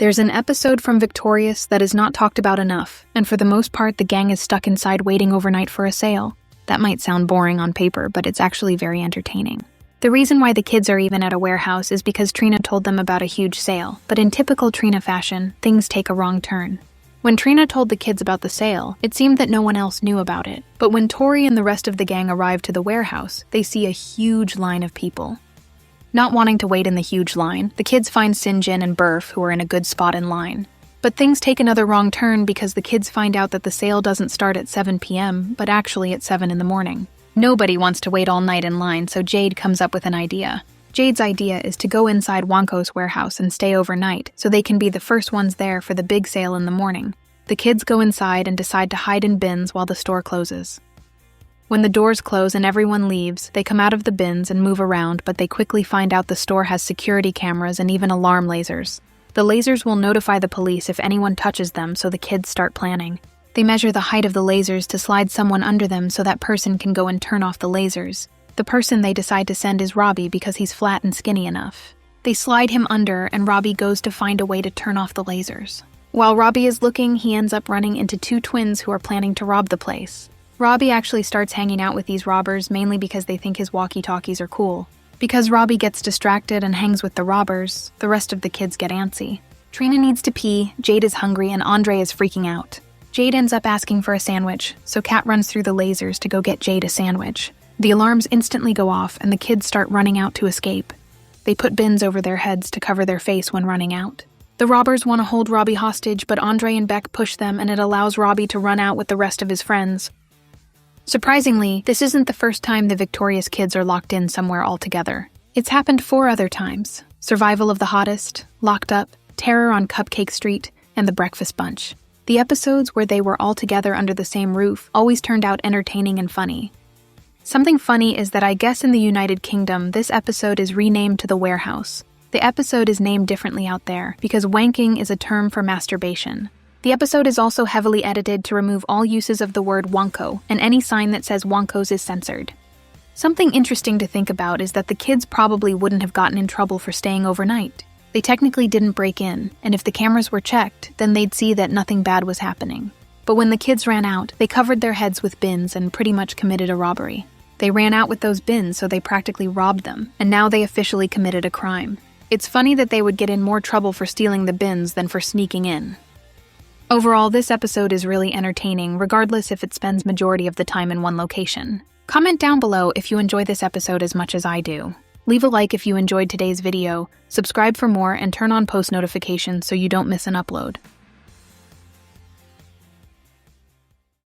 There's an episode from Victorious that is not talked about enough, and for the most part, the gang is stuck inside waiting overnight for a sale. That might sound boring on paper, but it's actually very entertaining. The reason why the kids are even at a warehouse is because Trina told them about a huge sale, but in typical Trina fashion, things take a wrong turn. When Trina told the kids about the sale, it seemed that no one else knew about it. But when Tori and the rest of the gang arrive to the warehouse, they see a huge line of people. Not wanting to wait in the huge line, the kids find Sinjin and Burf, who are in a good spot in line. But things take another wrong turn because the kids find out that the sale doesn't start at 7 p.m., but actually at 7 in the morning. Nobody wants to wait all night in line, so Jade comes up with an idea. Jade's idea is to go inside Wanko's warehouse and stay overnight so they can be the first ones there for the big sale in the morning. The kids go inside and decide to hide in bins while the store closes. When the doors close and everyone leaves, they come out of the bins and move around, but they quickly find out the store has security cameras and even alarm lasers. The lasers will notify the police if anyone touches them, so the kids start planning. They measure the height of the lasers to slide someone under them so that person can go and turn off the lasers. The person they decide to send is Robbie because he's flat and skinny enough. They slide him under and Robbie goes to find a way to turn off the lasers. While Robbie is looking, he ends up running into two twins who are planning to rob the place. Robbie actually starts hanging out with these robbers mainly because they think his walkie-talkies are cool. Because Robbie gets distracted and hangs with the robbers, the rest of the kids get antsy. Trina needs to pee, Jade is hungry, and Andre is freaking out. Jade ends up asking for a sandwich, so Kat runs through the lasers to go get Jade a sandwich. The alarms instantly go off and the kids start running out to escape. They put bins over their heads to cover their face when running out. The robbers want to hold Robbie hostage, but Andre and Beck push them and it allows Robbie to run out with the rest of his friends. Surprisingly, this isn't the first time the Victorious kids are locked in somewhere altogether. It's happened 4 other times: Survival of the Hottest, Locked Up, Terror on Cupcake Street, and The Breakfast Bunch. The episodes where they were all together under the same roof always turned out entertaining and funny. Something funny is that I guess in the United Kingdom, this episode is renamed to The Warehouse. The episode is named differently out there because wanking is a term for masturbation. The episode is also heavily edited to remove all uses of the word Wanko, and any sign that says Wankos is censored. Something interesting to think about is that the kids probably wouldn't have gotten in trouble for staying overnight. They technically didn't break in, and if the cameras were checked, then they'd see that nothing bad was happening. But when the kids ran out, they covered their heads with bins and pretty much committed a robbery. They ran out with those bins, so they practically robbed them, and now they officially committed a crime. It's funny that they would get in more trouble for stealing the bins than for sneaking in. Overall, this episode is really entertaining, regardless if it spends majority of the time in one location. Comment down below if you enjoy this episode as much as I do. Leave a like if you enjoyed today's video, subscribe for more, and turn on post notifications so you don't miss an upload.